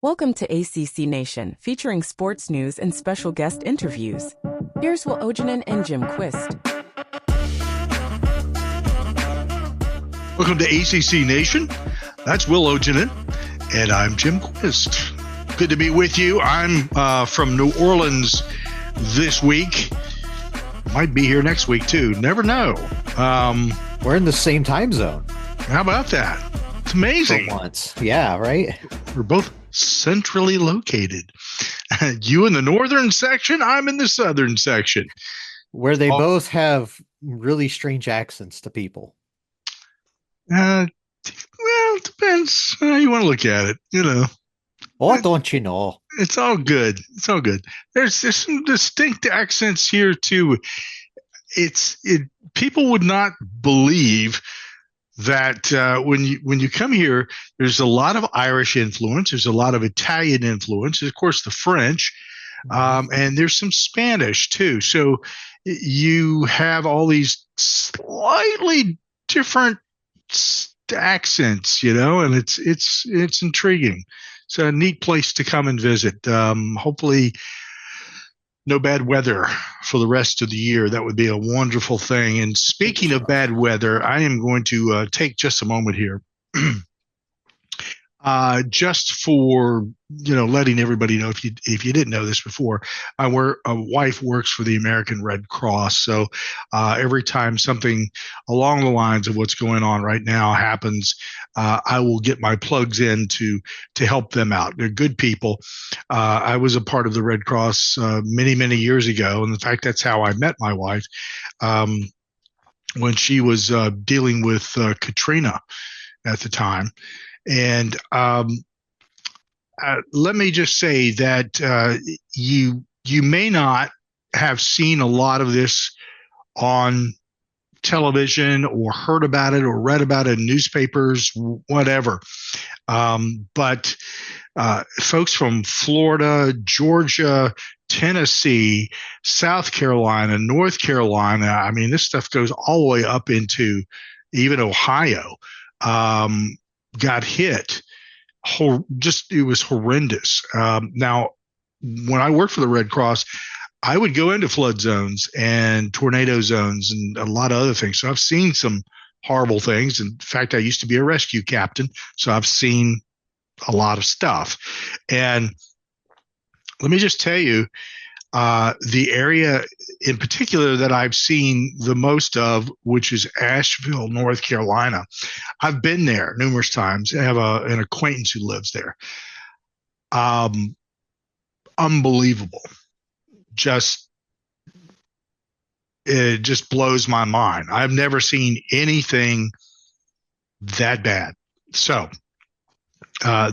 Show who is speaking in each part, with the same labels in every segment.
Speaker 1: Welcome to ACC Nation, featuring sports news and special guest interviews. Here's Will Ojanen and Jim Quist.
Speaker 2: Welcome to ACC Nation. That's Will Ojanen, and I'm Jim Quist. Good to be with you. I'm from New Orleans this week. Might be here next week, too. Never know.
Speaker 3: We're in the same time zone.
Speaker 2: How about that? It's amazing.
Speaker 3: For once. Yeah, right?
Speaker 2: We're both centrally located. You in the northern section, I'm in the southern section.
Speaker 3: Where they both have really strange accents to people.
Speaker 2: Well, it depends how you want to look at it, you know.
Speaker 3: Oh, don't you know?
Speaker 2: It's all good. It's all good. There's some distinct accents here too. People would not believe that when you come here, there's a lot of Irish influence. There's a lot of Italian influence. Of course, the French, and there's some Spanish too. So you have all these slightly different accents, you know, and it's intriguing. It's a neat place to come and visit. Hopefully no bad weather for the rest of the year. That would be a wonderful thing. And speaking of bad weather, I am going to take just a moment here just for, letting everybody know, if you didn't know this before, a wife works for the American Red Cross. So every time something along the lines of what's going on right now happens, I will get my plugs in to help them out. They're good people. I was a part of the Red Cross many, many years ago. And in fact, that's how I met my wife when she was dealing with Katrina at the time. And let me just say that you may not have seen a lot of this on television or heard about it or read about it in newspapers, whatever. But folks from Florida, Georgia, Tennessee, South Carolina, North Carolina, I mean, this stuff goes all the way up into even Ohio, got hit. It was horrendous. Now, when I worked for the Red Cross, I would go into flood zones and tornado zones and a lot of other things. So I've seen some horrible things. In fact, I used to be a rescue captain, so I've seen a lot of stuff. And let me just tell you, the area in particular that I've seen the most of, which is Asheville, North Carolina. I've been there numerous times. I have an acquaintance who lives there. Unbelievable. It just blows my mind. I've never seen anything that bad. So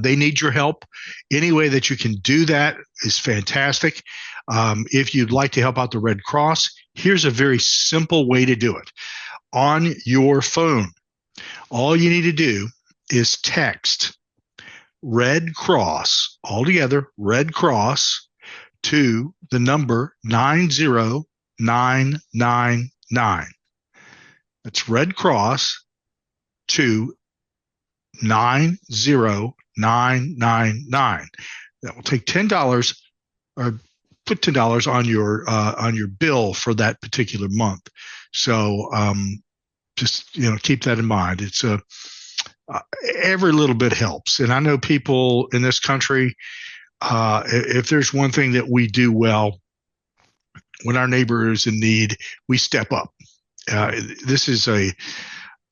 Speaker 2: they need your help. Any way that you can do that is fantastic. If you'd like to help out the Red Cross, here's a very simple way to do it. On your phone, all you need to do is text Red Cross, altogether, Red Cross, to the number 90999. That's Red Cross to 90999. That will take $10 or put $10 on your bill for that particular month. So just keep that in mind. It's every little bit helps. And I know people in this country, if there's one thing that we do well, when our neighbor is in need, we step up. This is a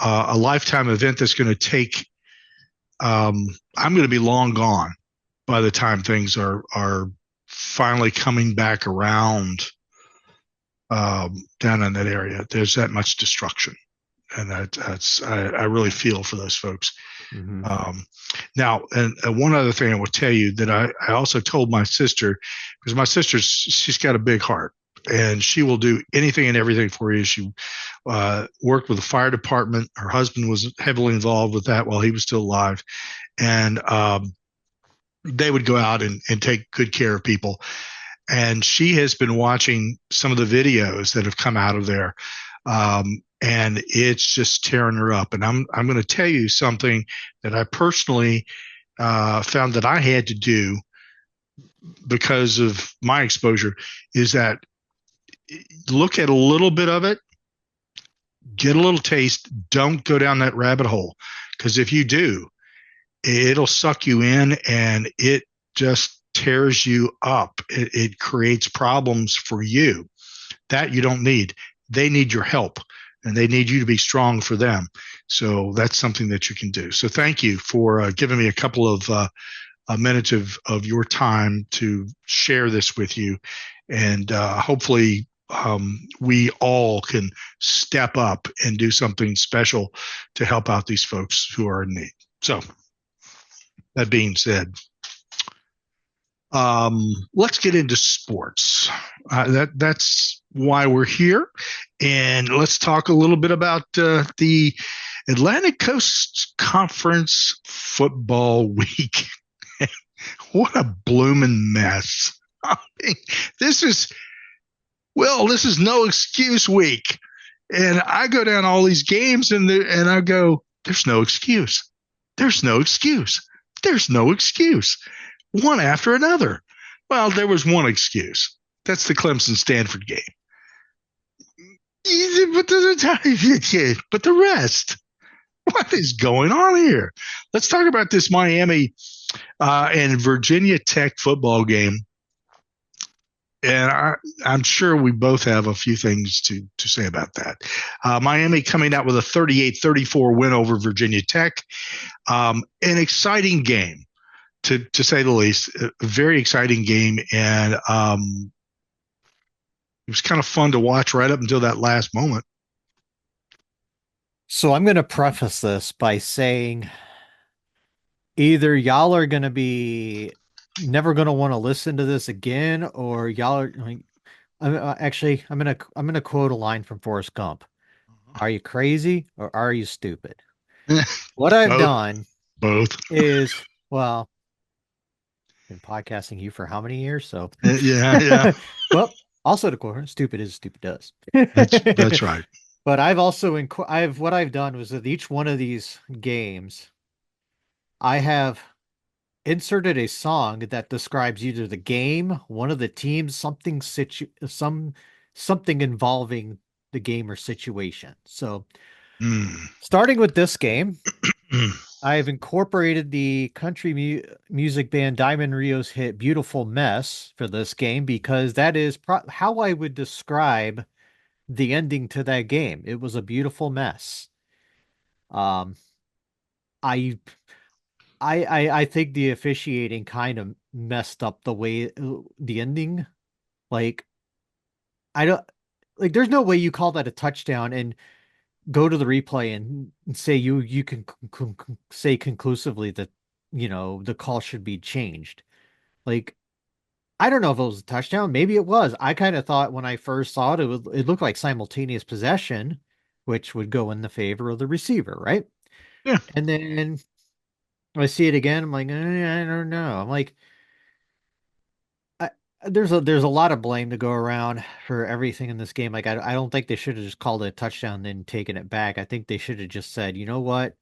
Speaker 2: lifetime event that's going to take. I'm going to be long gone by the time things are finally coming back around down in that area. There's that much destruction, and I really feel for those folks. Mm-hmm. Now, and one other thing I will tell you that I also told my sister, because my she's got a big heart, and she will do anything and everything for you. She worked with the fire department. Her husband was heavily involved with that while he was still alive, and they would go out and take good care of people. And she has been watching some of the videos that have come out of there. And it's just tearing her up. And I'm going to tell you something that I personally found that I had to do because of my exposure is that look at a little bit of it, get a little taste, don't go down that rabbit hole. Because if you do, it'll suck you in and it just tears you up. It creates problems for you that you don't need. They need your help and they need you to be strong for them. So that's something that you can do. So thank you for giving me a couple of minutes of your time to share this with you. And hopefully, we all can step up and do something special to help out these folks who are in need. So, that being said, let's get into sports. That's why we're here, and let's talk a little bit about the Atlantic Coast Conference football week. What a blooming mess! I mean, this is this is no excuse week, and I go down all these games and I go, there's no excuse, there's no excuse, there's no excuse, one after another. Well, there was one excuse. That's the Clemson Stanford game. But the rest, what is going on here? Let's talk about this Miami and Virginia Tech football game. And I'm sure we both have a few things to say about that. Miami coming out with a 38-34 win over Virginia Tech. An exciting game, to say the least. A very exciting game. And it was kind of fun to watch right up until that last moment.
Speaker 3: So I'm going to preface this by saying either y'all are going to be never going to want to listen to this again, or y'all are like, actually, I'm gonna quote a line from Forrest Gump. Are you crazy or are you stupid? What I've done
Speaker 2: both
Speaker 3: is, well, been podcasting you for how many years? So
Speaker 2: yeah.
Speaker 3: Well, also to quote, stupid is stupid does.
Speaker 2: That's right.
Speaker 3: But I've also what I've done was with each one of these games, I have inserted a song that describes either the game, one of the teams, something involving the game or situation. So, starting with this game, I've incorporated the country music band Diamond Rio's hit "Beautiful Mess" for this game because that is how I would describe the ending to that game. It was a beautiful mess. I I think the officiating kind of messed up the way the ending. Like, I don't like. There's no way you call that a touchdown and go to the replay and say you can say conclusively that the call should be changed. Like, I don't know if it was a touchdown. Maybe it was. I kind of thought when I first saw it, it looked like simultaneous possession, which would go in the favor of the receiver, right?
Speaker 2: Yeah.
Speaker 3: And then I see it again. I'm like, I don't know. I'm like, there's a lot of blame to go around for everything in this game. Like, I don't think they should have just called it a touchdown and then taken it back. I think they should have just said, you know what?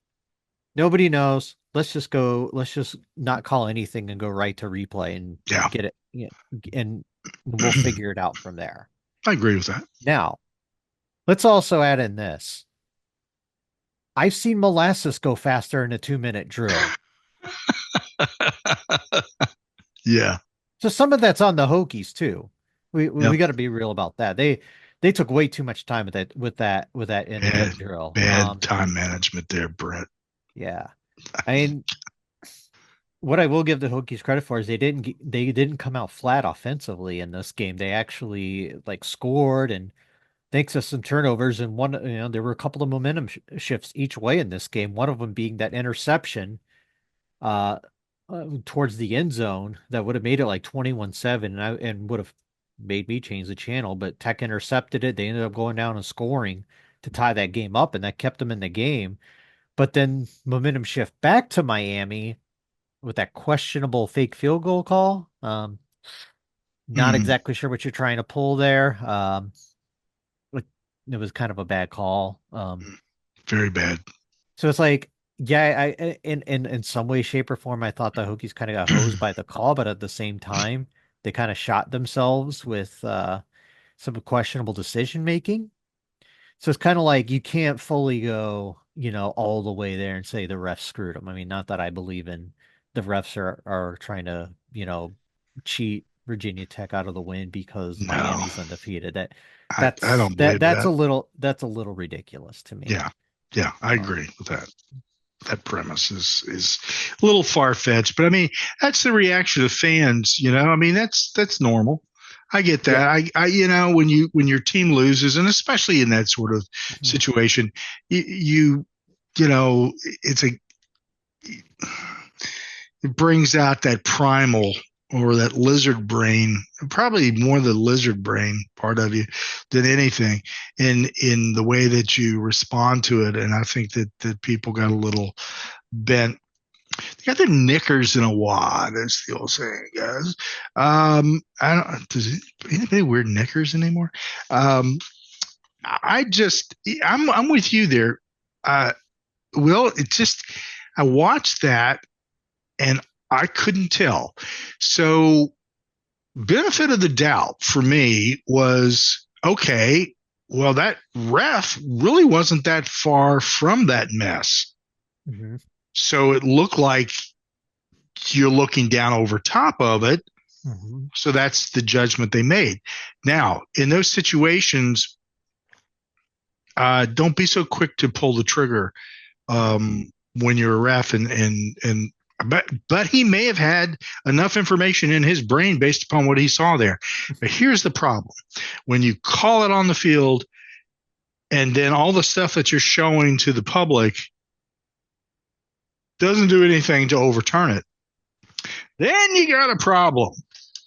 Speaker 3: Nobody knows. Let's just go. Let's just not call anything and go right to replay and get it. And we'll figure it out from there.
Speaker 2: I agree with that.
Speaker 3: Now, let's also add in this. I've seen molasses go faster in a 2-minute drill.
Speaker 2: Yeah.
Speaker 3: So some of that's on the Hokies too. We got to be real about that. They took way too much time with that in drill.
Speaker 2: Bad time management there, Brett.
Speaker 3: Yeah, I mean, what I will give the Hokies credit for is they didn't come out flat offensively in this game. They actually scored, and thanks to some turnovers and one, there were a couple of momentum shifts each way in this game. One of them being that interception towards the end zone that would have made it like 21-7 and would have made me change the channel, but Tech intercepted it. They ended up going down and scoring to tie that game up, and that kept them in the game. But then momentum shift back to Miami with that questionable fake field goal call. Not exactly sure what you're trying to pull there. It was kind of a bad call.
Speaker 2: Very bad.
Speaker 3: So it's like, Yeah, in some way, shape, or form, I thought the Hokies kind of got hosed by the call, but at the same time, they kind of shot themselves with some questionable decision making. So it's kind of like you can't fully go, all the way there and say the refs screwed them. I mean, not that I believe in the refs are trying to, cheat Virginia Tech out of the win because
Speaker 2: No,
Speaker 3: Miami's undefeated. That
Speaker 2: I
Speaker 3: that's
Speaker 2: don't
Speaker 3: that
Speaker 2: believe that.
Speaker 3: that's a little ridiculous to me.
Speaker 2: Yeah, yeah, I
Speaker 3: Um,
Speaker 2: agree with that. That premise is a little far fetched, but I mean that's the reaction of fans. I mean that's normal. I get
Speaker 3: yeah.
Speaker 2: that. When your team loses, and especially in that sort of
Speaker 3: Mhm.
Speaker 2: situation, you know it's a it brings out that primal or that lizard brain, probably more the lizard brain part of you than anything in the way that you respond to it. And I think that people got a little bent. They got their knickers in a wad, as the old saying goes. I don't. Does anybody wear knickers anymore? Um, I just, I'm with you there. Uh, Will, it just, I watched that and I couldn't tell. So, benefit of the doubt for me was okay. Well, that ref really wasn't that far from that mess.
Speaker 3: Mhm.
Speaker 2: So it looked like you're looking down over top of it.
Speaker 3: Mhm.
Speaker 2: So that's the judgment they made. Now, in those situations, don't be so quick to pull the trigger when you're a ref, and but he may have had enough information in his brain based upon what he saw there. But here's the problem: when you call it on the field, and then all the stuff that you're showing to the public doesn't do anything to overturn it, then you got a problem.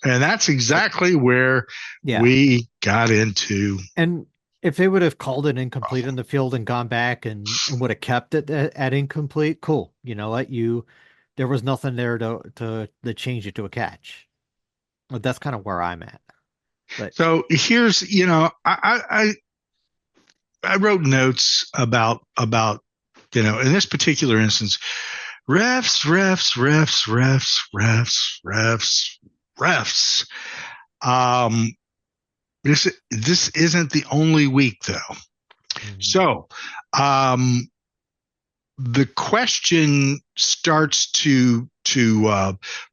Speaker 2: And that's exactly where
Speaker 3: Yeah.
Speaker 2: we got into
Speaker 3: And if they would have called it incomplete in the field and gone back and would have kept it at incomplete, cool. You know what? There was nothing there to change it to a catch. But that's kind of where I'm at. But
Speaker 2: so here's I wrote notes about in this particular instance, refs, refs, refs, refs, refs, refs, refs. Um, this isn't the only week though.
Speaker 3: Mhm.
Speaker 2: So um, the question starts to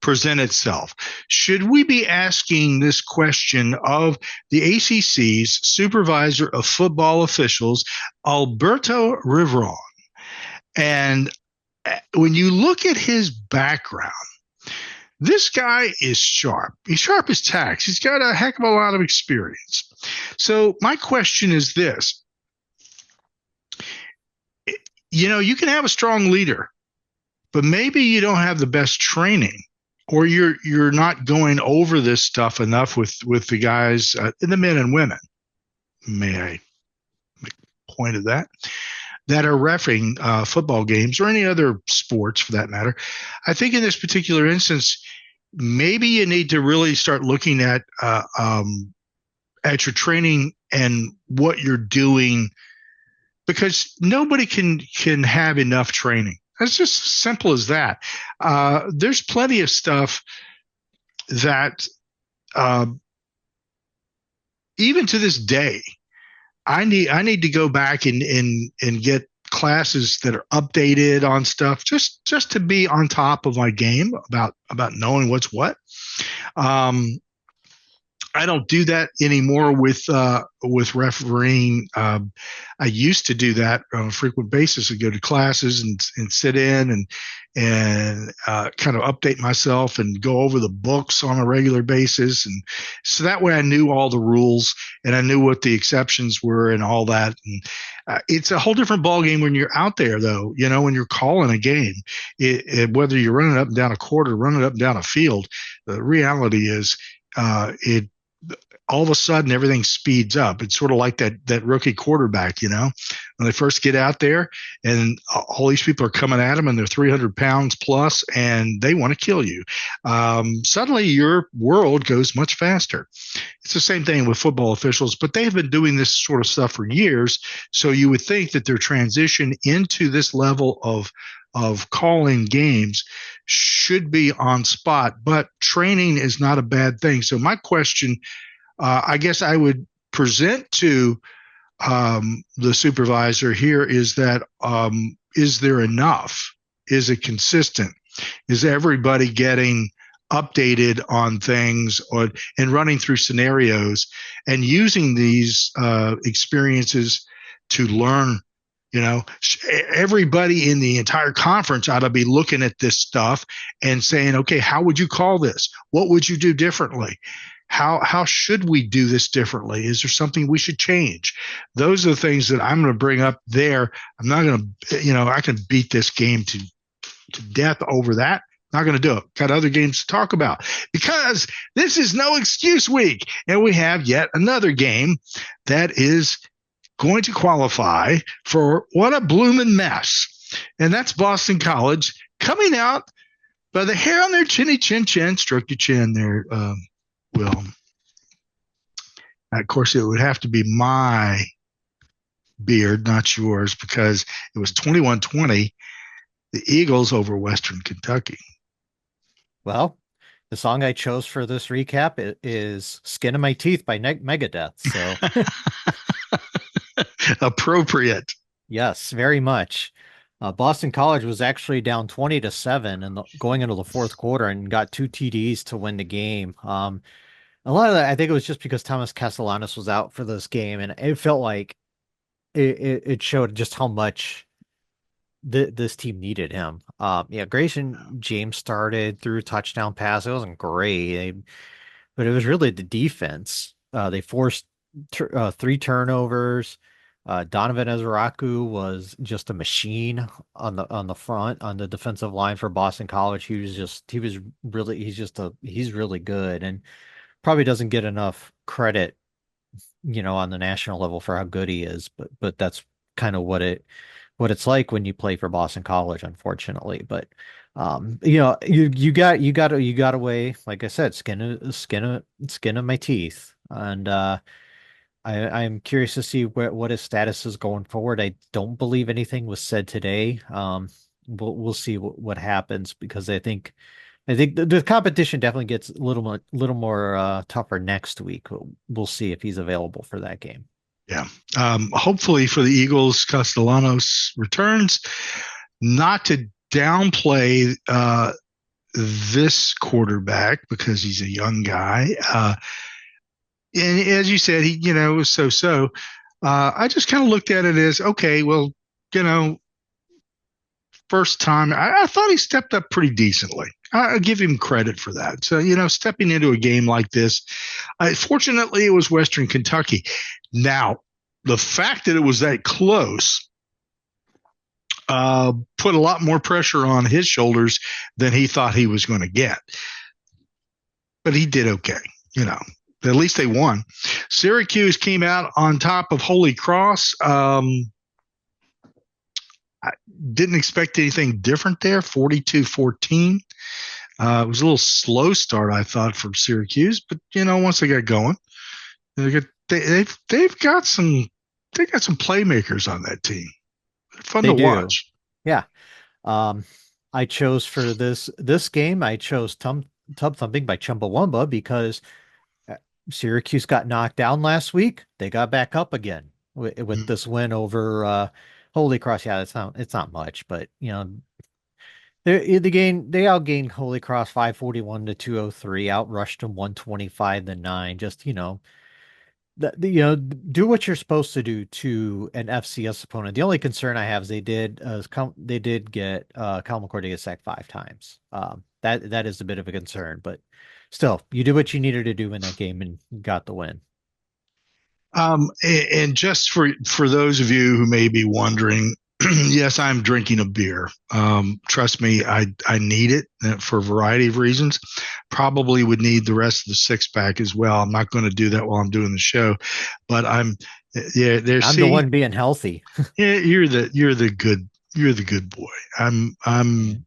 Speaker 2: present itself. Should we be asking this question of the ACC's supervisor of football officials, Alberto Riveron? And when you look at his background, this guy is sharp. He's sharp as tacks. He's got a heck of a lot of experience. So my question is this: you can have a strong leader, but maybe you don't have the best training, or you're not going over this stuff enough with the guys, the men and women. May I make a point of that are refereeing football games or any other sports for that matter? I think in this particular instance, maybe you need to really start looking at your training and what you're doing, because nobody can have enough training. It's just as simple as that. There's plenty of stuff that uh, even to this day, I need to go back and get classes that are updated on stuff just to be on top of my game about knowing what's what. Um, I don't do that anymore with refereeing. I used to do that on a frequent basis. I go to classes and sit in and kind of update myself and go over the books on a regular basis, and so that way I knew all the rules and I knew what the exceptions were and all that. And it's a whole different ballgame when you're out there, though. When you're calling a game, whether you're running up and down a court or running up and down a field, the reality is it all of a sudden everything speeds up. It's sort of like that rookie quarterback, when they first get out there, and all these people are coming at them, and they're 300 pounds plus, and they want to kill you. Suddenly, your world goes much faster. It's the same thing with football officials, but they have been doing this sort of stuff for years. So you would think that their transition into this level of calling games should be on spot, but training is not a bad thing. So my question, I guess I would present to the supervisor here is that is there enough? Is it consistent? Is everybody getting updated on things and running through scenarios and using these experiences to learn? Everybody in the entire conference ought to be looking at this stuff and saying, okay, how would you call this? What would you do differently? How should we do this differently? Is there something we should change? Those are the things that I'm going to bring up there. I'm not going to, I can beat this game to death over that. Not going to do it. Got other games to talk about because this is no excuse week. And we have yet another game that is going to qualify for what a bloomin' mess. And that's Boston College coming out by the hair on their chinny chin. Stroke your chin there, Will. Of course, it would have to be my beard, not yours, because it was 21-20, the Eagles over Western Kentucky.
Speaker 3: Well, the song I chose for this recap is Skin of My Teeth by Megadeth. So
Speaker 2: appropriate.
Speaker 3: Yes, very much. Boston College was actually down 20-7 and going into the fourth quarter and got 2 TDs to win the game. A lot of that, I think it was just because Thomas Castellanos was out for this game, and it felt like it showed just how much this team needed him. Grayson James started, threw a touchdown pass. It wasn't great, but it was really the defense. They forced 3 turnovers. Donovan Ezraku was just a machine on the front, on the defensive line for Boston College. He's really good and probably doesn't get enough credit, on the national level for how good he is. But that's kind of what it's like when you play for Boston College, unfortunately. But you got away, like I said, skin of my teeth, and I'm curious to see what his status is going forward. I don't believe anything was said today. We'll see what happens because I think the competition definitely gets a little more tougher next week. We'll see if he's available for that game.
Speaker 2: Yeah. Hopefully for the Eagles, Castellanos returns. Not to downplay this quarterback because he's a young guy. And as you said, he, was so. I just kind of looked at it as, okay, well, first time, I thought he stepped up pretty decently. I give him credit for that. So, stepping into a game like this, fortunately, it was Western Kentucky. Now, the fact that it was that close put a lot more pressure on his shoulders than he thought he was going to get. But he did okay, At least they won. Syracuse came out on top of Holy Cross. I didn't expect anything different there, 42-14. It was a little slow start, I thought, from Syracuse, but once they got going, they've got some playmakers on that team. They're fun to watch.
Speaker 3: Yeah. I chose for this game, I chose Tub Thumping by Chumbawamba because Syracuse got knocked down last week. They got back up again with this win over Holy Cross. Yeah, it's not much, but they outgained Holy Cross 541-203, outrushed them 125-9. Just do what you're supposed to do to an FCS opponent. The only concern I have is they did get Kyle McCord to get sacked 5 times. That is a bit of a concern, but still, you did what you needed to do in that game and got the win.
Speaker 2: And just for those of you who may be wondering, yes, I'm drinking a beer. Trust me, I need it for a variety of reasons. Probably would need the rest of the 6-pack as well. I'm not going to do that while I'm doing the show, but I'm Yeah, they're
Speaker 3: I'm the
Speaker 2: see,
Speaker 3: one being healthy.
Speaker 2: yeah, you're the good boy.
Speaker 3: Yeah.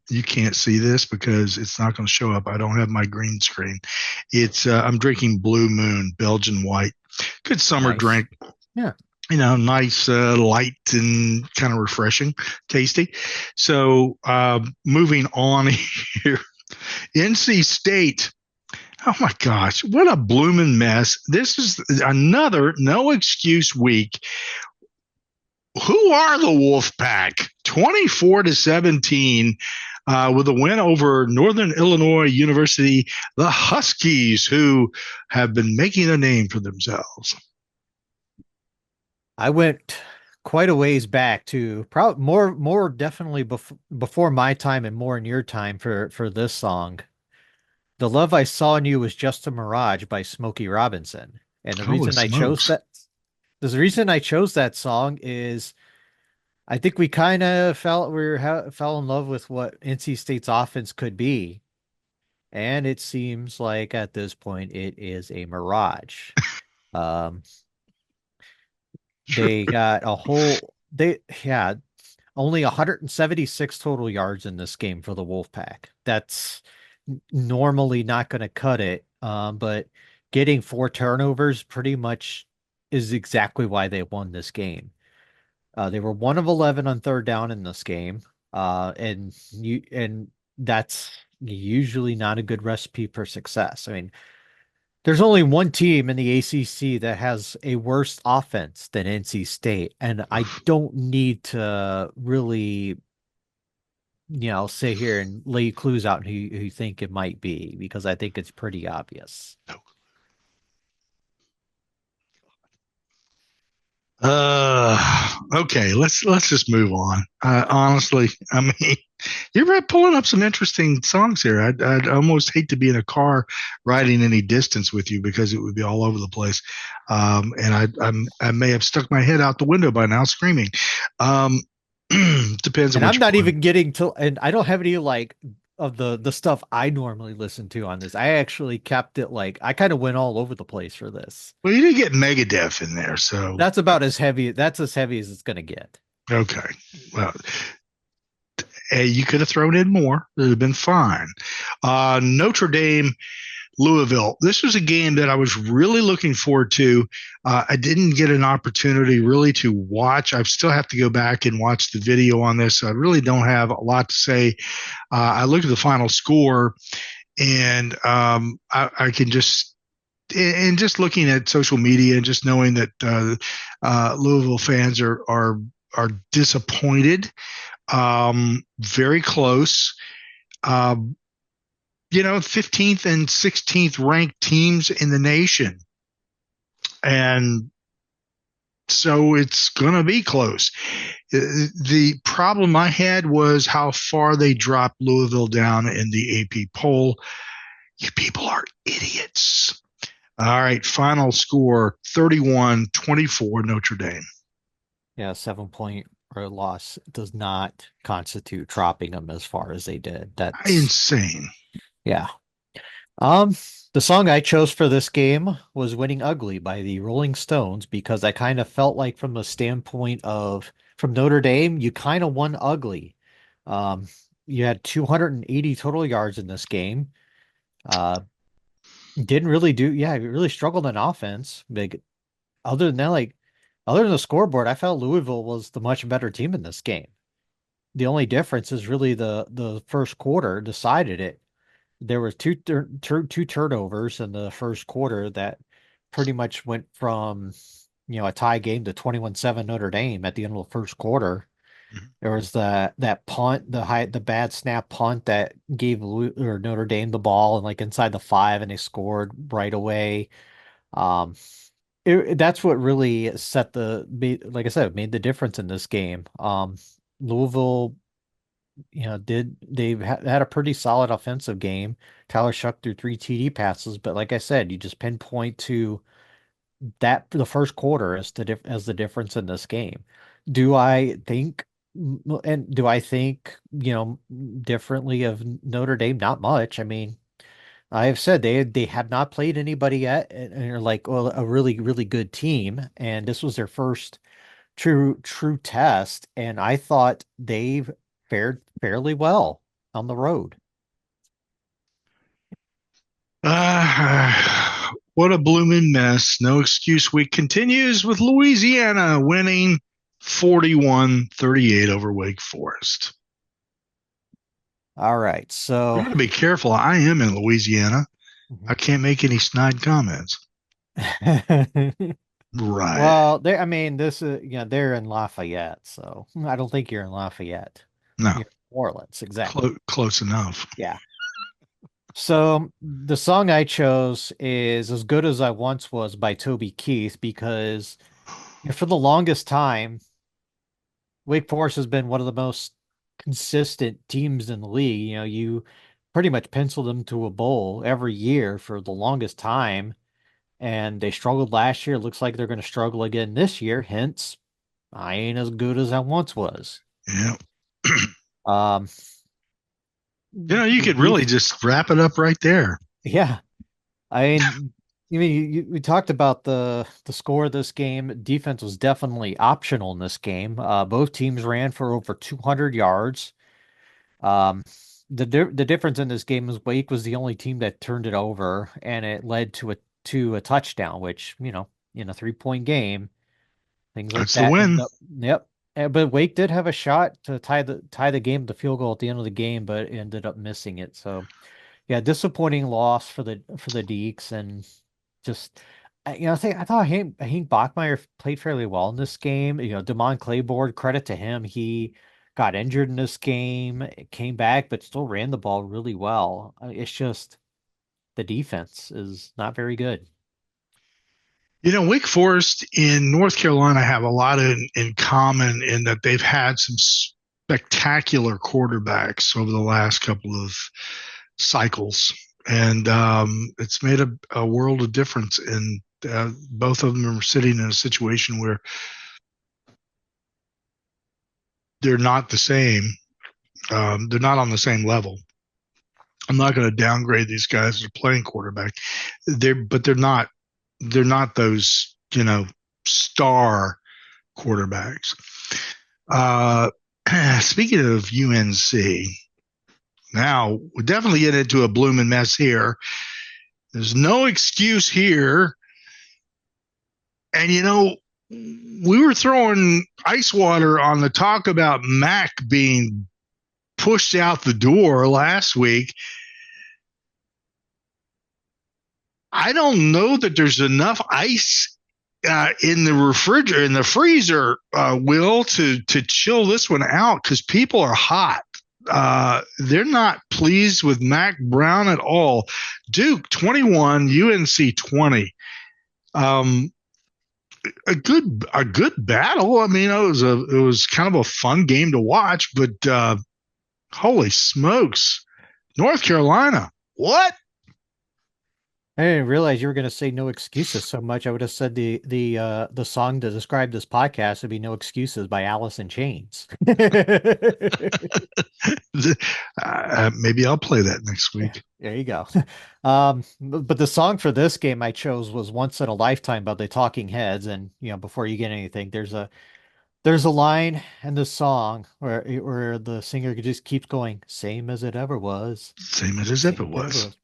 Speaker 2: You can't see this because it's not going to show up. I don't have my green screen. It's I'm drinking Blue Moon Belgian White. Good summer
Speaker 3: Nice.
Speaker 2: drink.
Speaker 3: Yeah.
Speaker 2: Nice, light and kind of refreshing, tasty. So, moving on here, NC State. Oh my gosh, what a blooming mess. This is another no excuse week. Who are the Wolfpack? 24-17 with a win over Northern Illinois University, the Huskies, who have been making a name for themselves.
Speaker 3: I went quite a ways back to probably more definitely before my time and more in your time for this song. The Love I Saw in You was just a mirage by Smokey Robinson. And
Speaker 2: Holy smokes.
Speaker 3: the reason I chose that song is I think we kind of fell in love with what NC State's offense could be. And it seems like at this point it is a mirage. Um, they got a whole they yeah, only 176 total yards in this game for the Wolfpack. That's normally not going to cut it. But getting four turnovers pretty much is exactly why they won this game. They were 1 of 11 on third down in this game. And that's usually not a good recipe for success. I mean, there's only one team in the ACC that has a worse offense than NC State, and I don't need to really, sit here and lay clues out who you think it might be because I think it's pretty obvious.
Speaker 2: Okay, let's just move on. Honestly, I mean, you're pulling up some interesting songs here. I'd almost hate to be in a car riding any distance with you because it would be all over the place, and I may have stuck my head out the window by now screaming. Um, depends on
Speaker 3: And I'm
Speaker 2: which
Speaker 3: not
Speaker 2: one.
Speaker 3: even getting to, and I don't have any like of the stuff I normally listen to on this. I actually kept it like I kind of went all over the place for this.
Speaker 2: Well, you did get Megadeth in there, so
Speaker 3: That's about as heavy. That's as heavy as it's gonna get.
Speaker 2: okay. Well, hey, you could have thrown in more. It would have been fine. Notre Dame, Louisville. This was a game that I was really looking forward to. I didn't get an opportunity really to watch. I still have to go back and watch the video on this. So I really don't have a lot to say. I looked at the final score, and I can just and just looking at social media and just knowing that Louisville fans are disappointed. Very close. Um, 15th and 16th ranked teams in the nation. And so it's going to be close. The problem I had was how far they dropped Louisville down in the AP poll. You people are idiots. All right, final score 31-24 Notre Dame.
Speaker 3: Yeah, 7 point or loss does not constitute dropping them as far as they did. That's
Speaker 2: Insane.
Speaker 3: yeah. Um, the song I chose for this game was Winning Ugly by the Rolling Stones because I kind of felt like from the standpoint of from Notre Dame, you kind of won ugly. Um, you had 280 total yards in this game. Uh, didn't really do, yeah, you really struggled in offense. Big other than that, like other than the scoreboard, I felt Louisville was the much better team in this game. The only difference is really the first quarter decided it. There were two turnovers in the first quarter that pretty much went from a tie game to 21-7 Notre Dame at the end of the first quarter. There was that punt, the bad snap punt that gave Notre Dame the ball and like inside the 5 and they scored right away. Um, that's what really like I said, made the difference in this game. Louisville, had a pretty solid offensive game. Tyler Shuck threw 3 TD passes, but like I said, you just pinpoint to that the first quarter as the difference in this game. Do I think do I think, differently of Notre Dame? Not much. I mean, I have said they have not played anybody yet, and are like, well, a really really good team, and this was their first true test, and I thought they've fared fairly well on the road.
Speaker 2: What a blooming mess. No excuse week continues with Louisiana winning 41-38 over Wake Forest.
Speaker 3: All right,
Speaker 2: I
Speaker 3: so
Speaker 2: got to be careful. I am in Louisiana. I can't make any snide comments. Right.
Speaker 3: well, they I mean, this is they're in Lafayette, so I don't think you're in Lafayette.
Speaker 2: No,
Speaker 3: You're in New Orleans, exactly.
Speaker 2: close enough.
Speaker 3: Yeah. So the song I chose is As Good as I Once Was by Toby Keith because for the longest time, Wake Forest has been one of the most consistent teams in the league. You pretty much pencil them to a bowl every year for the longest time, and they struggled last year. Looks like they're going to struggle again this year. Hence, I ain't as good as I once was.
Speaker 2: Yeah.
Speaker 3: Um,
Speaker 2: You
Speaker 3: the
Speaker 2: could really
Speaker 3: def
Speaker 2: just wrap it up right there.
Speaker 3: yeah, I mean, we talked about the score of this game. Defense was definitely optional in this game. Both teams ran for over 200 yards. Um, the difference in this game is Wake was the only team that turned it over, and it led to a touchdown, which in a 3-point game, things like
Speaker 2: That's the
Speaker 3: that end
Speaker 2: win.
Speaker 3: up. Yep. But Wake did have a shot to tie the game, the field goal at the end of the game, but ended up missing it. So yeah, disappointing loss for the Deeks, and just I thought Hank Bachmeier played fairly well in this game. Damon Claiborne, credit to him, he got injured in this game, came back, but still ran the ball really well. It's just the defense is not very good.
Speaker 2: Wake Forest in North Carolina have a lot in common in that they've had some spectacular quarterbacks over the last couple of cycles. And it's made a world of difference. And both of them are sitting in a situation where they're not the same. They're not on the same level. I'm not going to downgrade these guys that are playing quarterback. They're not. They're not those star quarterbacks. Uh, Speaking of UNC, now we definitely get into a blooming mess here. There's no excuse here. And we were throwing ice water on the talk about Mac being pushed out the door last week. I don't know that there's enough ice in the refrigerator, in the freezer, Will, to chill this one out because people are hot. They're not pleased with Mac Brown at all. Duke 21, UNC 20. A good battle. I mean, it was kind of a fun game to watch, but holy smokes, North Carolina, what?
Speaker 3: I didn't realize you were going to say no excuses so much. I would have said the song to describe this podcast would be "No Excuses" by Alice in Chains.
Speaker 2: Maybe I'll play that next week.
Speaker 3: There you go. But the song for this game I chose was "Once in a Lifetime" by the Talking Heads. And before you get anything, there's a line in the song where the singer just keeps going, "Same as it ever was,
Speaker 2: Same as if
Speaker 3: same
Speaker 2: it
Speaker 3: as it ever
Speaker 2: was.
Speaker 3: was."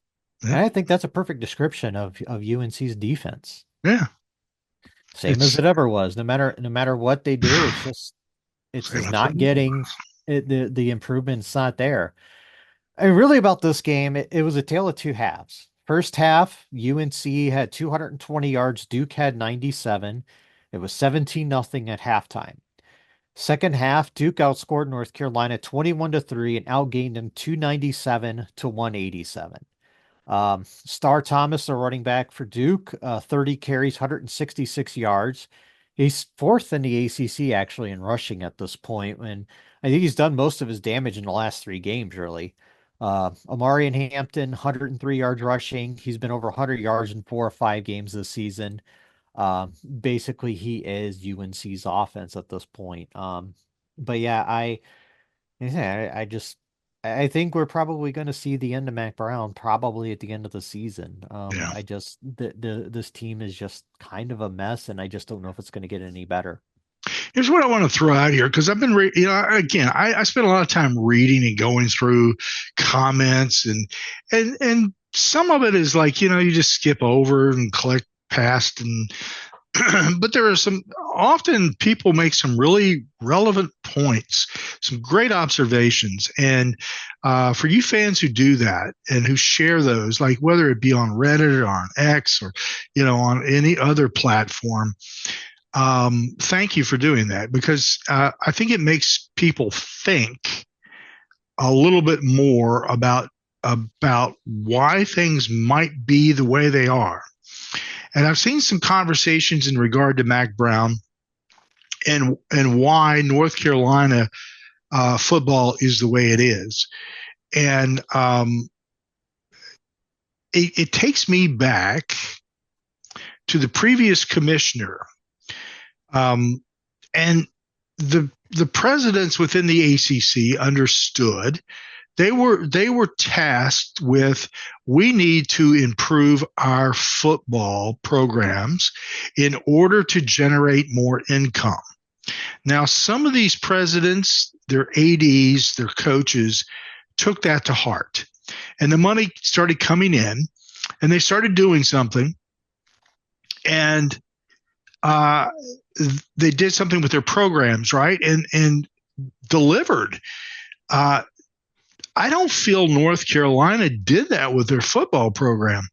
Speaker 3: And
Speaker 2: Yeah.
Speaker 3: I think that's a perfect description of UNC's defense.
Speaker 2: Yeah.
Speaker 3: Same as
Speaker 2: It's
Speaker 3: it ever was. No matter what they do, it's just
Speaker 2: same as it
Speaker 3: not getting
Speaker 2: was.
Speaker 3: it, the improvement's not there. And really about this game, it was a tale of two halves. First half, UNC had 220 yards, Duke had 97. It was 17-0 at halftime. Second half, Duke outscored North Carolina 21-3 and outgained them 297 to 187. Star Thomas, the running back for Duke, 30 carries, 166 yards. He's fourth in the ACC actually in rushing at this point, and I think he's done most of his damage in the last 3 games, really. Amari and Hampton, 103 yards rushing. He's been over 100 yards in 4 or 5 games this season. Basically, he is UNC's offense at this point. But yeah, I just I think we're probably going to see the end of Mac Brown probably at the end of the season.
Speaker 2: Yeah.
Speaker 3: I just this team is just kind of a mess, and I just don't know if it's going to get any better.
Speaker 2: Here's what I want to throw out here because I've been, again, I spent a lot of time reading and going through comments and some of it is like, you just skip over and click past and but there are some often people make some really relevant points, some great observations. And for you fans who do that and who share those, like whether it be on Reddit or on X or, on any other platform, thank you for doing that because I think it makes people think a little bit more about why things might be the way they are. And I've seen some conversations in regard to Mac Brown and why North Carolina football is the way it is. And it takes me back to the previous commissioner. And the presidents within the ACC understood they were tasked with, we need to improve our football programs in order to generate more income. Now, some of these presidents, their ADs, their coaches took that to heart, and the money started coming in, and they started doing something, and they did something with their programs, right? And delivered. I don't feel North Carolina did that with their football program.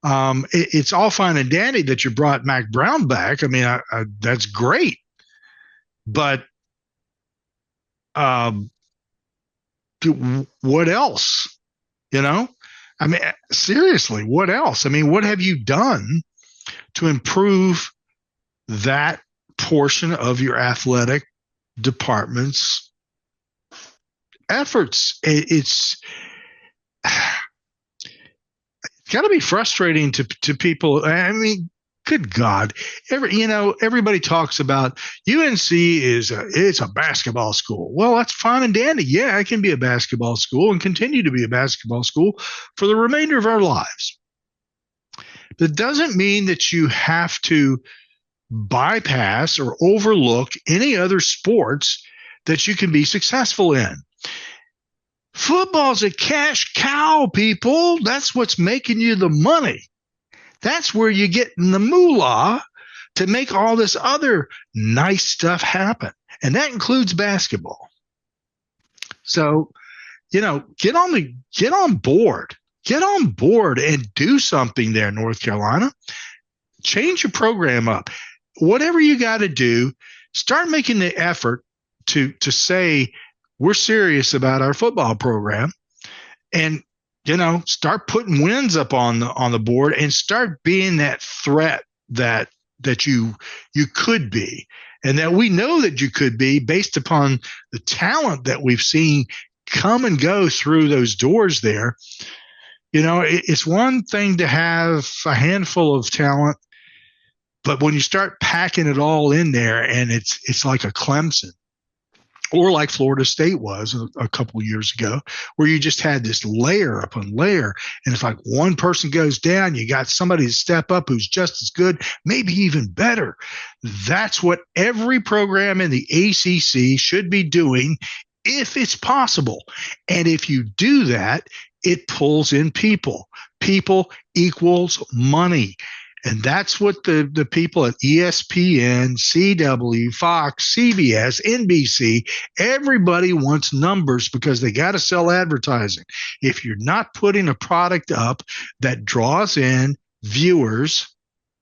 Speaker 2: It's all fine and dandy that you brought Mac Brown back. I mean, that's great. But what else? I mean, seriously, what else? I mean, what have you done to improve that portion of your athletic department's efforts? It's got to be frustrating to people. I mean, good God, everybody talks about UNC it's a basketball school. Well, that's fine and dandy. Yeah, it can be a basketball school and continue to be a basketball school for the remainder of our lives. That doesn't mean that you have to bypass or overlook any other sports that you can be successful in. Football's a cash cow, people. That's what's making you the money. That's where you get in the moolah to make all this other nice stuff happen. And that includes basketball. So, get on board. Get on board and do something there, North Carolina. Change your program up. Whatever you got to do, start making the effort to say we're serious about our football program, and start putting wins up on the board and start being that threat that you could be, and that we know that you could be based upon the talent that we've seen come and go through those doors there. It's one thing to have a handful of talent, but when you start packing it all in there, and it's like a Clemson or like Florida State was a couple of years ago, where you just had this layer upon layer, and it's like one person goes down, you got somebody to step up who's just as good, maybe even better. That's what every program in the ACC should be doing if it's possible. And if you do that, it pulls in people. People equals money. And that's what the people at ESPN, CW, Fox, CBS, NBC, everybody wants numbers because they got to sell advertising. If you're not putting a product up that draws in viewers,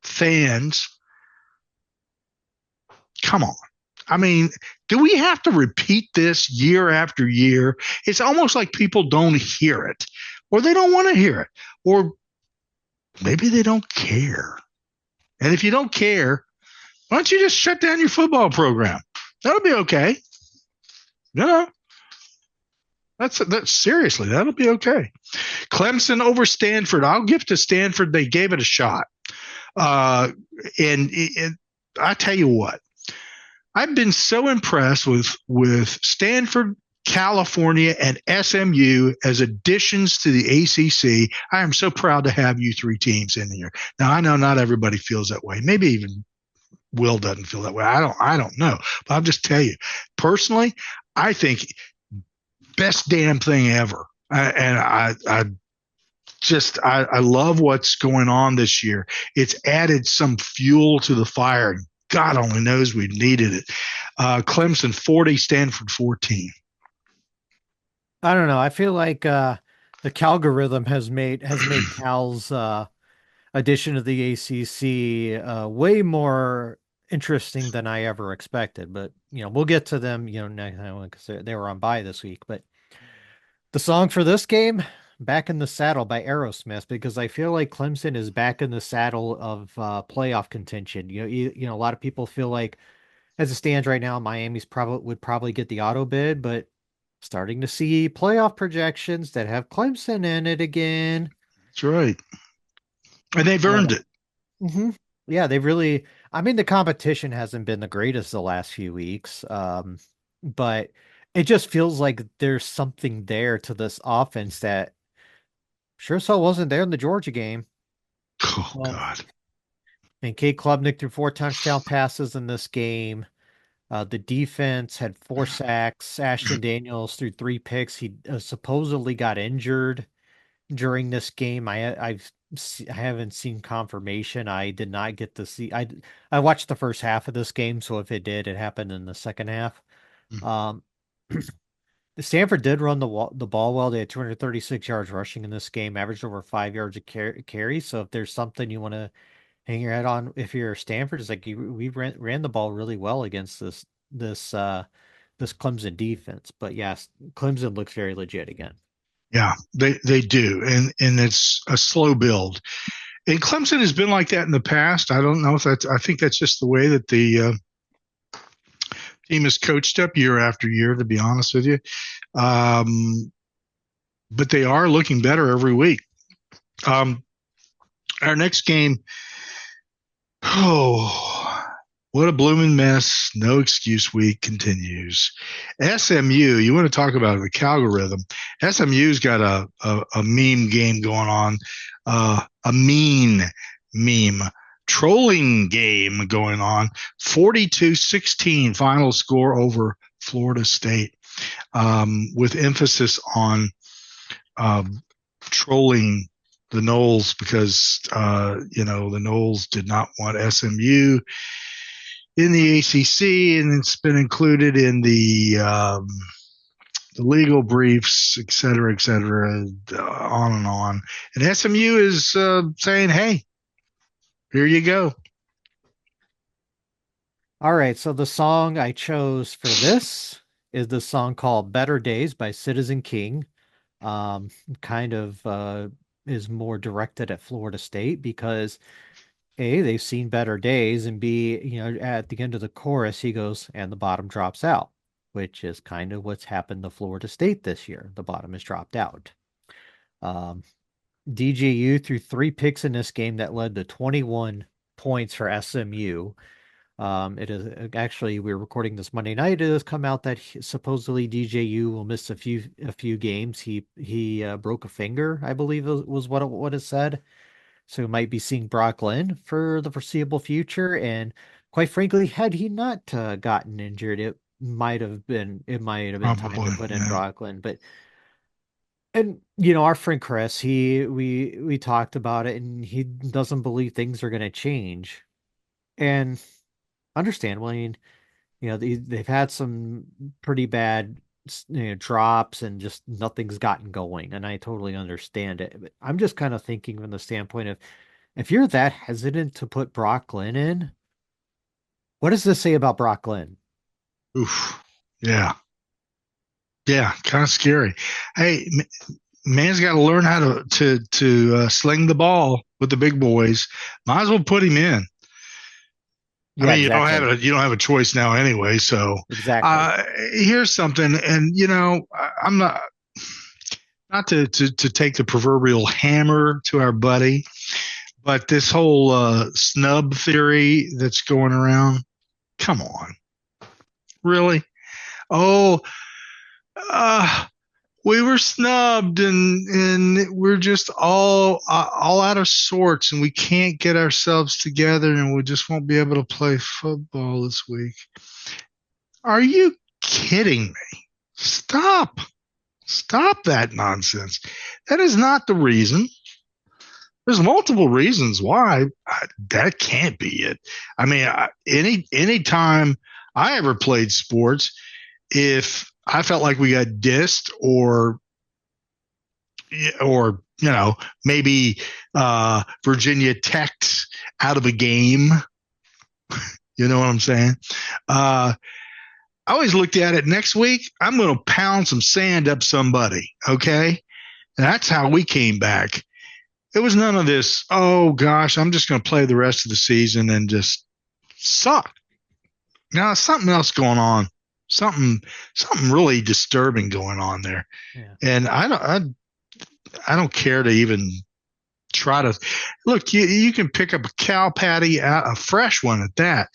Speaker 2: fans, come on. I mean, do we have to repeat this year after year? It's almost like people don't hear it, or they don't want to hear it, or maybe they don't care. And if you don't care, why don't you just shut down your football program? That'll be okay. That's seriously, that'll be okay. Clemson over Stanford. I'll give to Stanford. They gave it a shot. And I tell you what, I've been so impressed with Stanford California, and SMU as additions to the ACC. I am so proud to have you three teams in here. Now, I know not everybody feels that way. Maybe even Will doesn't feel that way. I don't know. But I'll just tell you, personally, I think best damn thing ever. I love what's going on this year. It's added some fuel to the fire. God only knows we needed it. Clemson 40, Stanford 14.
Speaker 3: I don't know. I feel like the Calgorithm has made Cal's addition to the ACC way more interesting than I ever expected. But we'll get to them, next time because they were on bye this week. But the song for this game, "Back in the Saddle" by Aerosmith, because I feel like Clemson is back in the saddle of playoff contention. A lot of people feel like, as it stands right now, Miami's would probably get the auto bid, but starting to see playoff projections that have Clemson in it again.
Speaker 2: That's right. And they've earned it.
Speaker 3: Mm-hmm. Yeah, they really. I mean, the competition hasn't been the greatest the last few weeks, but it just feels like there's something there to this offense that sure so wasn't there in the Georgia game.
Speaker 2: Oh, God.
Speaker 3: And Kate Klubnik threw 4 touchdown passes in this game. The defense had 4 sacks. Ashton Daniels threw 3 picks. He supposedly got injured during this game. I haven't seen confirmation. I did not get to see. I watched the first half of this game, so if it did, it happened in the second half. Um, Stanford did run the ball well. They had 236 yards rushing in this game, averaged over 5 yards a carry. So if there's something you want to hang your head on, if you're Stanford, it's like we ran the ball really well against this Clemson defense. But yes, Clemson looks very legit again.
Speaker 2: Yeah, they do, and it's a slow build. And Clemson has been like that in the past. I don't know if that's. I think that's just the way that the team is coached up year after year. To be honest with you, but they are looking better every week. Our next game. Oh, what a blooming mess. No excuse week continues. SMU, you want to talk about the Calgorithm. SMU's got a meme game going on, a mean meme trolling game going on. 42-16 final score over Florida State, with emphasis on trolling the Noles because, the Noles did not want SMU in the ACC, and it's been included in the legal briefs, et cetera, on and on. And SMU is saying, hey, here you go.
Speaker 3: All right, so the song I chose for this is the song called "Better Days" by Citizen King. Kind of is more directed at Florida State because A, they've seen better days, and B, at the end of the chorus, he goes, "and the bottom drops out," which is kind of what's happened to Florida State this year. The bottom has dropped out. DJU threw 3 picks in this game that led to 21 points for SMU. It is actually, we're recording this Monday night. It has come out that supposedly DJU will miss a few games. He broke a finger, I believe was what it said. So we might be seeing Brock Lynn for the foreseeable future. And quite frankly, had he not gotten injured, it might have been time to put in Brock Lynn. And our friend Chris, we talked about it, and he doesn't believe things are going to change. And understandable. I mean, they've had some pretty bad drops and just nothing's gotten going, and I totally understand it. But I'm just kind of thinking from the standpoint of, if you're that hesitant to put Brock Glenn in, what does this say about Brock Glenn?
Speaker 2: Oof. Yeah, kind of scary. Hey, man's got to learn how to sling the ball with the big boys. Might as well put him in.
Speaker 3: Yeah,
Speaker 2: I mean,
Speaker 3: exactly.
Speaker 2: you don't have a choice now anyway. So
Speaker 3: exactly.
Speaker 2: Here's something, and I'm not to take the proverbial hammer to our buddy, but this whole snub theory that's going around. Come on, really? Oh, uh, we were snubbed, and we're just all out of sorts, and we can't get ourselves together, and we just won't be able to play football this week. Are you kidding me? Stop. Stop that nonsense. That is not the reason. There's multiple reasons why. That can't be it. I mean, any time I ever played sports, if I felt like we got dissed, or maybe Virginia Tech's out of a game, you know what I'm saying? I always looked at it, next week I'm going to pound some sand up somebody. Okay, and that's how we came back. It was none of this, oh gosh, I'm just going to play the rest of the season and just suck. Now, something else going on. Something really disturbing going on there.
Speaker 3: Yeah.
Speaker 2: And I don't care to even try to look. You can pick up a cow patty, a fresh one at that,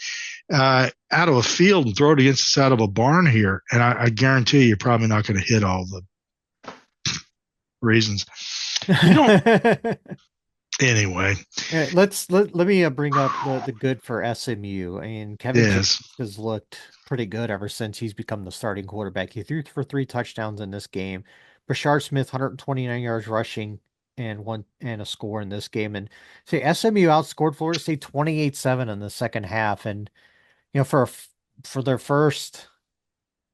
Speaker 2: out of a field and throw it against the side of a barn here, and I guarantee you're probably not going to hit all the reasons. You don't. Anyway,
Speaker 3: let me bring up the good for SMU. And Kevin
Speaker 2: yes,
Speaker 3: has looked pretty good ever since he's become the starting quarterback. He threw for 3 touchdowns in this game. Brashard Smith, 129 yards rushing and a score in this game. And say SMU outscored Florida State 28-7 in the second half. And for their first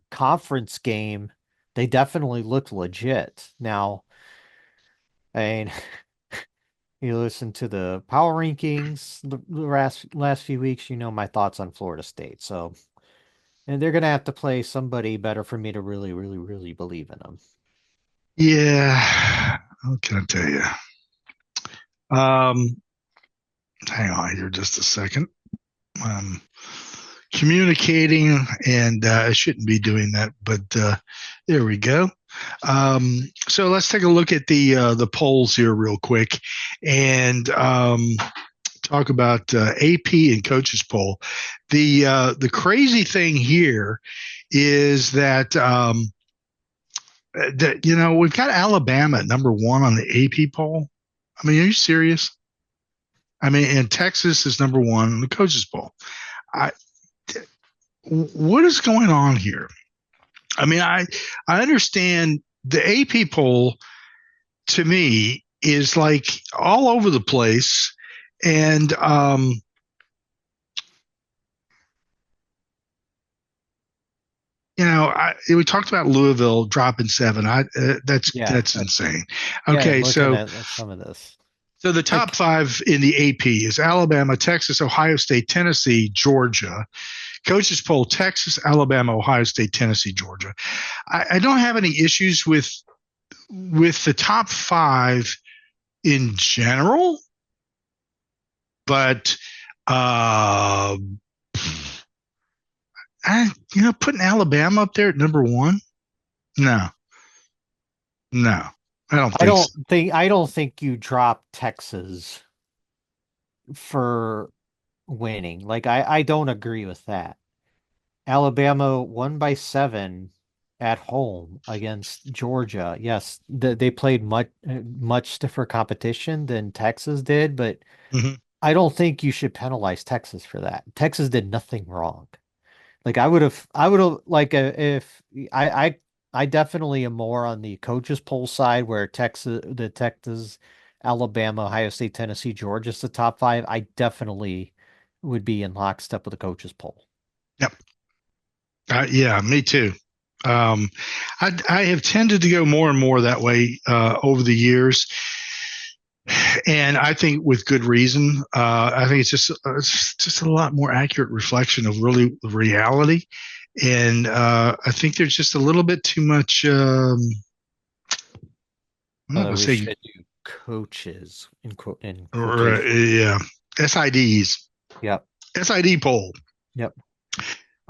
Speaker 3: conference game, they definitely looked legit. Now, I mean, you listen to the power rankings the last few weeks, you know my thoughts on Florida State. So, and they're going to have to play somebody better for me to really, really, really believe in them.
Speaker 2: yeah. What can I tell you? Hang on here just a second. Communicating, and I shouldn't be doing that, but there we go. So let's take a look at the polls here real quick, and talk about AP and coaches poll. The crazy thing here is that we've got Alabama at number one on the AP poll. I mean, are you serious? I mean, and Texas is number one on the coaches poll. What is going on here? I mean, I understand the AP poll to me is like all over the place, and we talked about Louisville dropping 7. That's insane. Okay, so
Speaker 3: at some of this.
Speaker 2: So the top 5 in the AP is Alabama, Texas, Ohio State, Tennessee, Georgia. Coaches poll: Texas, Alabama, Ohio State, Tennessee, Georgia. I don't have any issues with the top 5 in general, but putting Alabama up there at number 1, no,
Speaker 3: I don't think you drop Texas for winning. Like I don't agree with that. Alabama won by 7 at home against Georgia. Yes, they played much stiffer competition than Texas did, but I don't think you should penalize Texas for that. Texas did nothing wrong. Like I would have like if I definitely am more on the coaches poll side where Texas, Alabama, Ohio State, Tennessee, Georgia is the top 5. I definitely would be in lockstep with the coaches poll.
Speaker 2: Yep. Yeah, me too. I have tended to go more and more that way over the years, and I think with good reason. I think it's just a lot more accurate reflection of really the reality, and I think there's just a little bit too much. I'm not going to say
Speaker 3: should do coaches in
Speaker 2: yeah, SIDs.
Speaker 3: Yep.
Speaker 2: SID poll.
Speaker 3: Yep.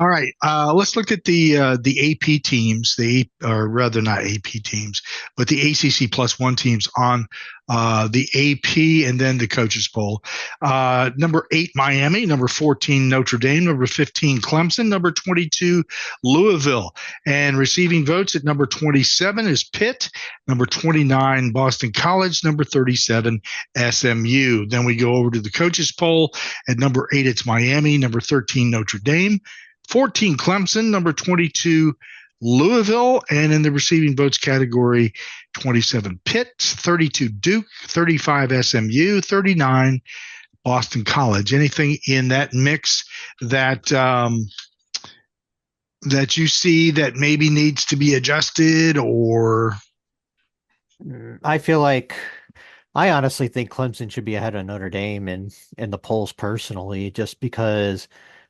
Speaker 2: All right, let's look at the AP teams, or rather not AP teams, but the ACC plus one teams on the AP and then the coaches poll. Number 8, Miami. Number 14, Notre Dame. Number 15, Clemson. Number 22, Louisville. And receiving votes at number 27 is Pitt. Number 29, Boston College. Number 37, SMU. Then we go over to the coaches poll. At number 8, it's Miami. Number 13, Notre Dame. 14, Clemson. Number 22, Louisville. And in the receiving votes category, 27, Pitt. 32, Duke. 35, SMU. 39, Boston College. Anything in that mix that that you see that maybe needs to be adjusted? Or
Speaker 3: I honestly think Clemson should be ahead of Notre Dame in the polls personally, just because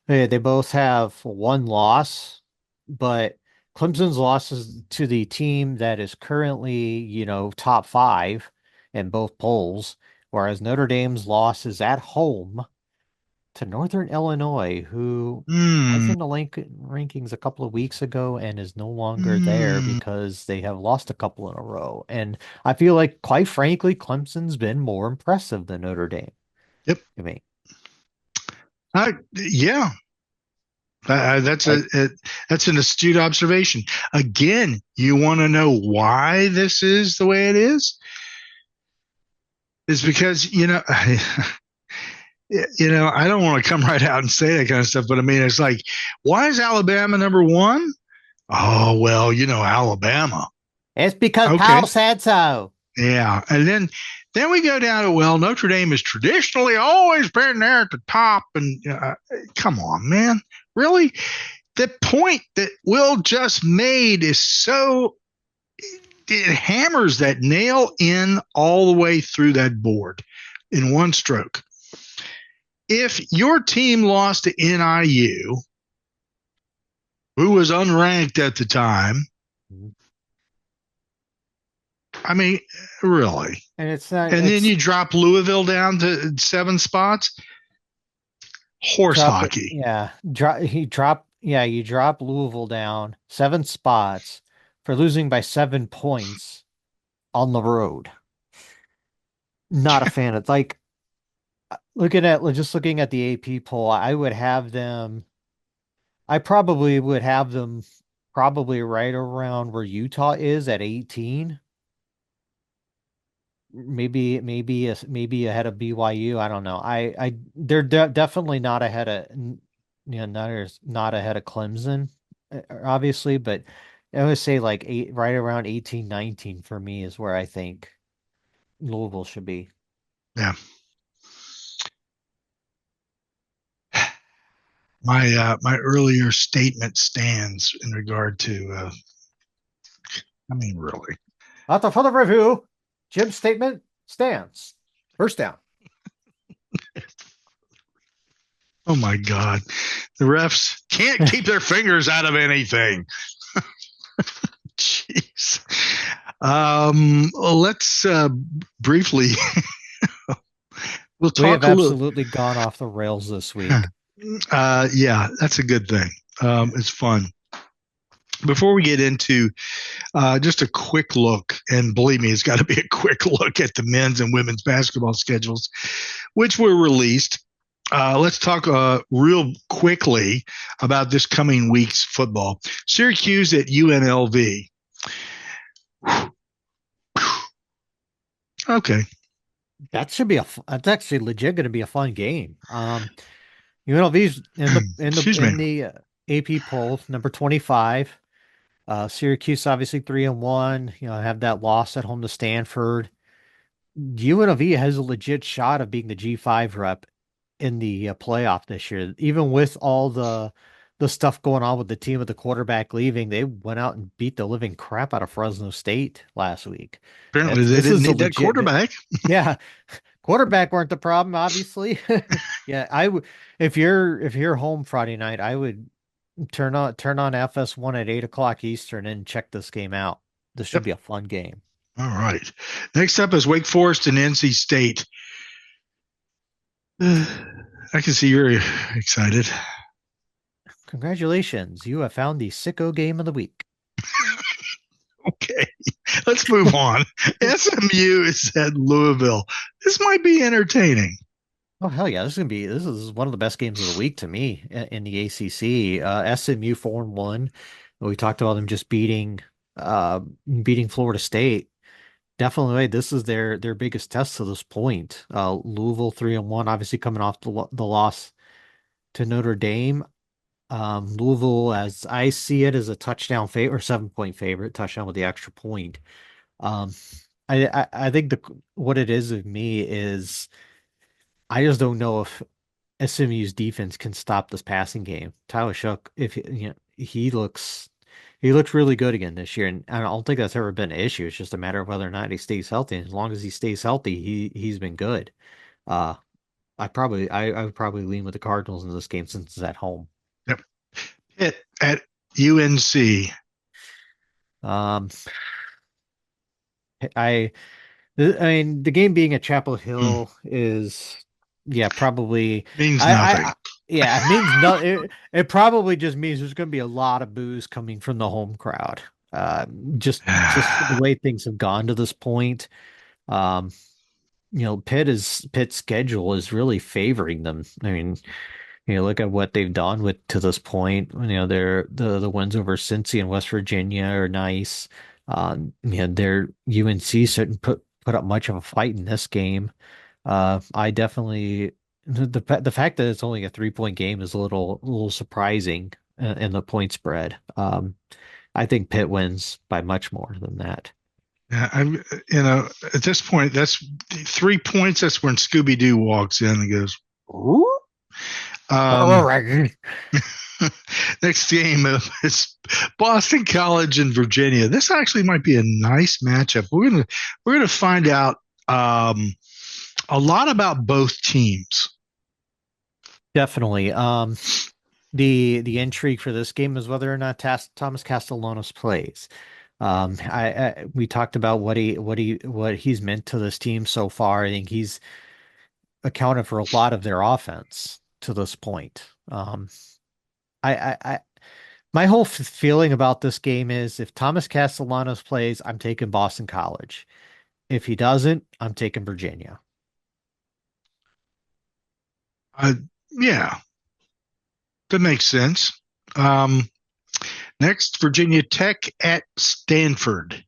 Speaker 3: they both have one loss, but Clemson's loss is to the team that is currently, top 5 in both polls, whereas Notre Dame's loss is at home to Northern Illinois, who was in the rankings a couple of weeks ago and is no longer there because they have lost a couple in a row. And I feel like, quite frankly, Clemson's been more impressive than Notre Dame.
Speaker 2: Yep.
Speaker 3: To me.
Speaker 2: Yeah. That's an astute observation. Again, you want to know why this is the way it is? Is because, I don't want to come right out and say that kind of stuff, but I mean, it's like, why is Alabama number 1? Oh, well, Alabama.
Speaker 3: It's because Powell said so.
Speaker 2: Yeah. And then we go down to, well, Notre Dame has traditionally always been there at the top. And come on, man. Really? The point that Will just made is it hammers that nail in all the way through that board in one stroke. If your team lost to NIU, who was unranked at the time, I mean, really?
Speaker 3: And it's not.
Speaker 2: And then you drop Louisville down to 7 spots. Hockey.
Speaker 3: Yeah. You drop Louisville down 7 spots for losing by 7 points on the road. Not a fan of, like, looking at the AP poll, I probably would have them right around where Utah is at 18. Maybe ahead of BYU. I don't know. They're definitely not ahead of, not ahead of Clemson, obviously, but I would say like right around 18, 19 for me is where I think Louisville should be.
Speaker 2: Yeah. My earlier statement stands in regard to, really.
Speaker 3: After further review, Jim's statement stands. First down.
Speaker 2: Oh my God. The refs can't keep their fingers out of anything. Jeez. Let's briefly we'll talk.
Speaker 3: We have absolutely gone off the rails this week.
Speaker 2: Yeah, that's a good thing. It's fun. Before we get into just a quick look, and believe me, it's got to be a quick look at the men's and women's basketball schedules, which were released. Let's talk real quickly about this coming week's football. Syracuse at UNLV. Okay.
Speaker 3: That's actually legit going to be a fun game. UNLV's in the AP poll, number 25. Syracuse obviously 3-1. Have that loss at home to Stanford. UNLV has a legit shot of being the G5 rep in the playoff this year. Even with all the stuff going on with the team with the quarterback leaving, they went out and beat the living crap out of Fresno State last week.
Speaker 2: Apparently, they didn't need that quarterback.
Speaker 3: Yeah. Quarterback weren't the problem, obviously. Yeah, if you're home Friday night, I would turn on FS1 at 8:00 Eastern and check this game out. This should be a fun game.
Speaker 2: All right. Next up is Wake Forest and NC State. I can see you're excited.
Speaker 3: Congratulations, you have found the sicko game of the week.
Speaker 2: Okay, let's move on. SMU is at Louisville. This might be entertaining.
Speaker 3: Oh hell yeah, this is one of the best games of the week to me in the ACC. SMU 4-1. We talked about them just uh beating Florida State. Definitely, this is their biggest test to this point. Louisville 3-1, obviously coming off the loss to Notre Dame. Louisville, as I see it, is a touchdown favorite or 7-point favorite, touchdown with the extra point. Um, I think what it is with me is I just don't know if SMU's defense can stop this passing game. Tyler Shook, if he looks really good again this year, and I don't think that's ever been an issue. It's just a matter of whether or not he stays healthy. And as long as he stays healthy, he's been good. Uh, I would probably lean with the Cardinals in this game since it's at home.
Speaker 2: Yep. Pitt at UNC
Speaker 3: Um, I I mean, the game being at Chapel
Speaker 2: mm,
Speaker 3: Hill is, yeah, probably.
Speaker 2: means nothing.
Speaker 3: Yeah, it means no. It probably just means there's going to be a lot of booze coming from the home crowd. Uh, just the way things have gone to this point. Um, Pitt's schedule is really favoring them. I mean, look at what they've done with to this point. They're the wins over Cincy and West Virginia are nice. Their UNC shouldn't put up much of a fight in this game. I definitely the fact that it's only a 3-point game is a little surprising in the point spread. I think Pitt wins by much more than that.
Speaker 2: Yeah, at this point, that's 3 points. That's when Scooby Doo walks in and goes, "Ooh."
Speaker 3: All
Speaker 2: Um,
Speaker 3: right.
Speaker 2: next game is Boston College and Virginia. This actually might be a nice matchup. We're gonna find out a lot about both teams.
Speaker 3: Definitely. The intrigue for this game is whether or not Thomas Castellanos plays. We talked about what he's meant to this team so far. I think he's accounted for a lot of their offense to this point. I my whole feeling about this game is if Thomas Castellanos plays, I'm taking Boston College. If he doesn't, I'm taking Virginia.
Speaker 2: Uh, yeah, that makes sense. Um, next, Virginia Tech at Stanford.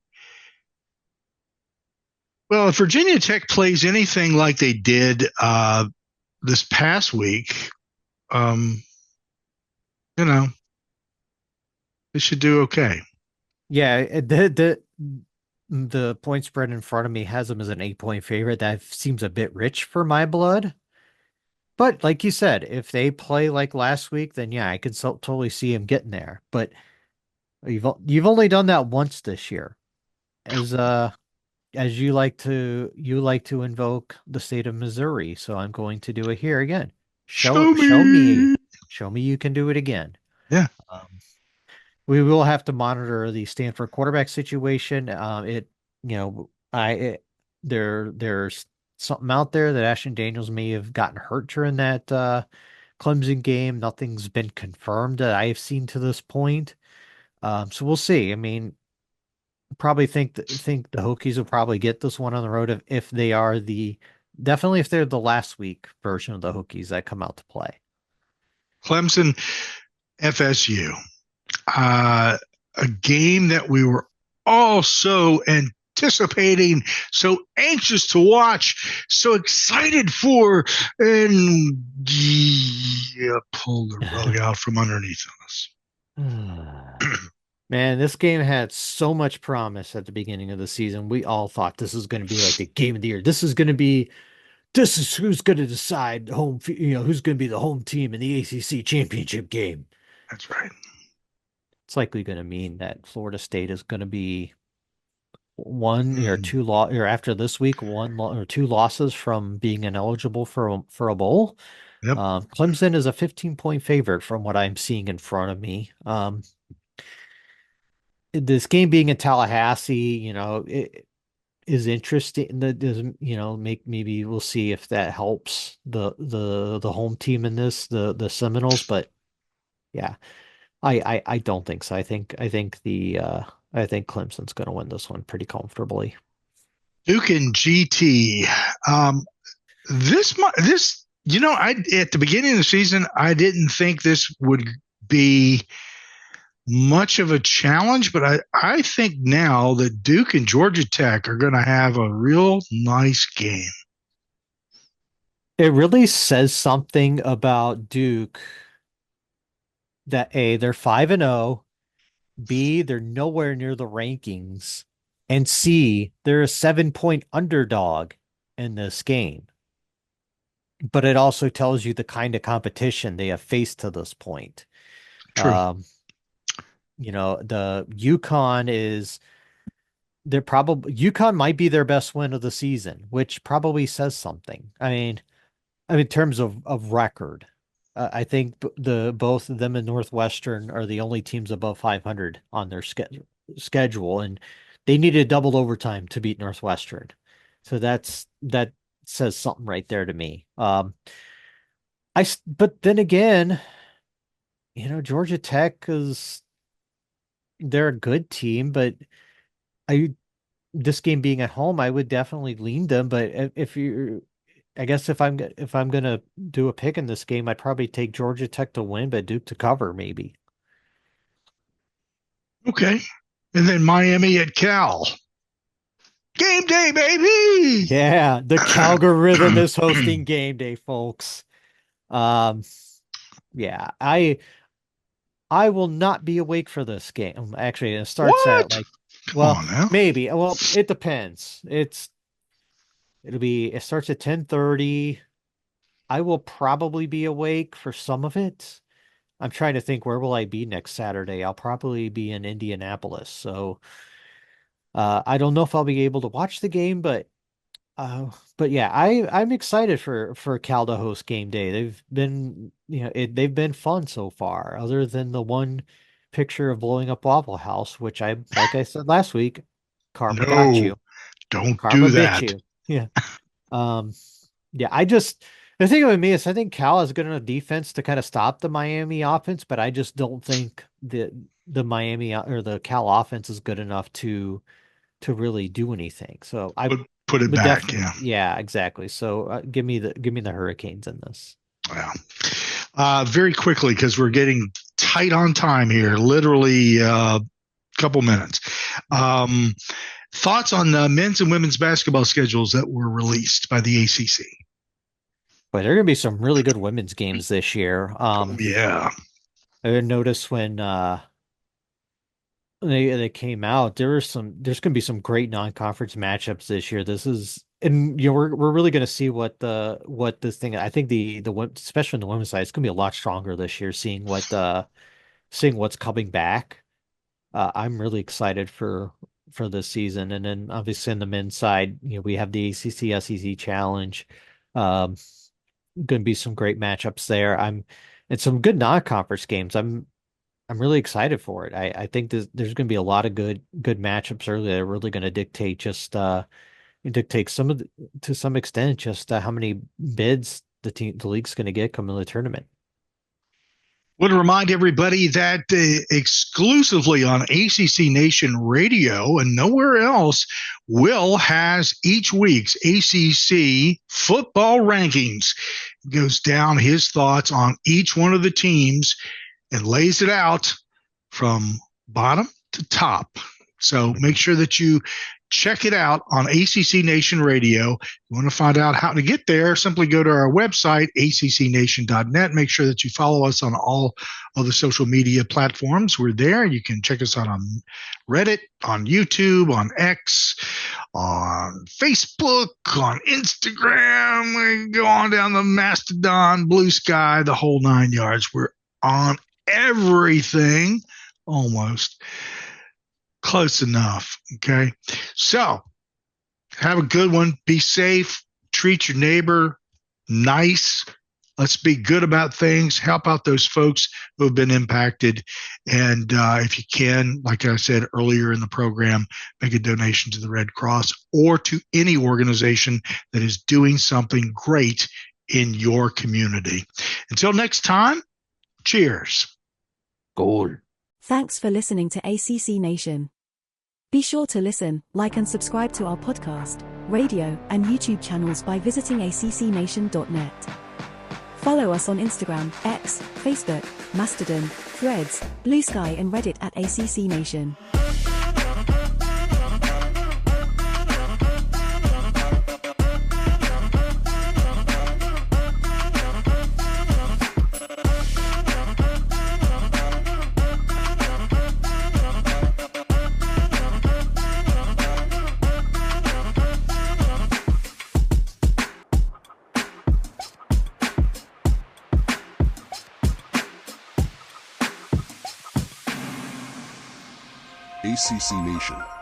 Speaker 2: Well, if Virginia Tech plays anything like they did this past week, um, you know, they should do okay.
Speaker 3: Yeah, the point spread in front of me has them as an 8-point favorite. That seems a bit rich for my blood. But like you said, if they play like last week, then yeah, I can totally see him getting there. But you've only done that once this year, as you like to invoke the state of Missouri. So I'm going to do it here again. Show
Speaker 2: Show
Speaker 3: show me
Speaker 2: me.
Speaker 3: show me you can do it again.
Speaker 2: Yeah.
Speaker 3: Um, we will have to monitor the Stanford quarterback situation. There's something out there that Ashton Daniels may have gotten hurt during that Clemson game. Nothing's been confirmed that I have seen to this point. So we'll see. I mean, probably think the Hokies will probably get this one on the road if they are definitely if they're the last week version of the Hokies that come out to play.
Speaker 2: Clemson, FSU. Uh, a game that we were all so anticipating, so anxious to watch, so excited for, and yeah, pull the rug out from underneath us.
Speaker 3: Man, this game had so much promise at the beginning of the season. We all thought this was going to be like the game of the year. This is who's going to decide who's going to be the home team in the ACC championship game.
Speaker 2: That's right.
Speaker 3: It's likely going to mean that Florida State is going to be one or two or after this week, or two losses from being ineligible for a bowl.
Speaker 2: Yep.
Speaker 3: Clemson is a 15-point favorite from what I'm seeing in front of me. This game being in Tallahassee, it is interesting. That does, maybe we'll see if that helps the home team in this, the Seminoles. But Yeah. I don't think so. I think Clemson's going to win this one pretty comfortably.
Speaker 2: Duke and GT. Um, this, I at the beginning of the season, I didn't think this would be much of a challenge, but I think now that Duke and Georgia Tech are going to have a real nice game.
Speaker 3: It really says something about Duke that A, they're 5-0, B, they're nowhere near the rankings, and C, they're a 7-point underdog in this game. But it also tells you the kind of competition they have faced to this point.
Speaker 2: True.
Speaker 3: The UConn is they're probably UConn might be their best win of the season, which probably says something. I mean, in terms of record, I think both of them and Northwestern are the only teams above 500 on their schedule, and they needed double overtime to beat Northwestern. So that says something right there to me. But then again, Georgia Tech is they're a good team, but I this game being at home, I would definitely lean them. But if you I guess if I'm gonna do a pick in this game, I'd probably take Georgia Tech to win, but Duke to cover maybe.
Speaker 2: Okay. And then Miami at Cal. Game day, baby.
Speaker 3: Yeah, the Calgorithm is hosting game day, folks. Um, yeah, I will not be awake for this game. Actually, it starts at
Speaker 2: What?
Speaker 3: like,
Speaker 2: Come
Speaker 3: well,
Speaker 2: on now.
Speaker 3: maybe. Well, it depends. It starts at 10:30. I will probably be awake for some of it. I'm trying to think, where will I be next Saturday? I'll probably be in Indianapolis. So I don't know if I'll be able to watch the game, but yeah, I'm excited for Cal to host game day. They've been fun so far, other than the one picture of blowing up Waffle House, which like I said last week, karma got
Speaker 2: No,
Speaker 3: you.
Speaker 2: don't
Speaker 3: Karma
Speaker 2: do
Speaker 3: bit
Speaker 2: that.
Speaker 3: you. Yeah. Um, yeah, the thing with me is I think Cal has good enough defense to kind of stop the Miami offense, but I just don't think the Miami or the Cal offense is good enough to really do anything. So I
Speaker 2: Put it
Speaker 3: would
Speaker 2: back.
Speaker 3: definitely,
Speaker 2: Yeah.
Speaker 3: yeah, exactly. So give me the Hurricanes in this.
Speaker 2: Well, very quickly because we're getting tight on time here. Literally a couple minutes. Um, Thoughts on the men's and women's basketball schedules that were released by the ACC?
Speaker 3: But there are gonna be some really good women's games this year.
Speaker 2: Oh, yeah.
Speaker 3: I noticed when they came out, there's gonna be some great non-conference matchups this year. And we're really gonna see what this thing. I think especially on the women's side, it's gonna be a lot stronger this year. Seeing what's coming back. I'm really excited for this season. And then obviously on the men's side, we have the ACC SEC Challenge. Um, going to be some great matchups there. And some good non-conference games. I'm really excited for it. I think there's going to be a lot of good matchups early that are really going to dictate to some extent just how many bids the league's going to get coming to the tournament.
Speaker 2: Want to remind everybody that exclusively on ACC Nation Radio and nowhere else, Will has each week's ACC football rankings. He goes down his thoughts on each one of the teams and lays it out from bottom to top. So make sure that you check it out on ACC Nation Radio. If you want to find out how to get there, simply go to our website, accnation.net. Make sure that you follow us on all of the social media platforms. We're there. You can check us out on Reddit, on YouTube, on X, on Facebook, on Instagram. We go on down the Mastodon, Blue Sky, the whole 9 yards. We're on everything almost. Close enough. Okay. So have a good one. Be safe. Treat your neighbor nice. Let's be good about things. Help out those folks who have been impacted. And if you can, like I said earlier in the program, make a donation to the Red Cross or to any organization that is doing something great in your community. Until next time, cheers.
Speaker 3: Goal.
Speaker 4: Thanks for listening to ACC Nation. Be sure to listen, like and subscribe to our podcast, radio, and YouTube channels by visiting accnation.net. Follow us on Instagram, X, Facebook, Mastodon, Threads, Blue Sky and Reddit at ACC Nation.
Speaker 5: ACC Nation.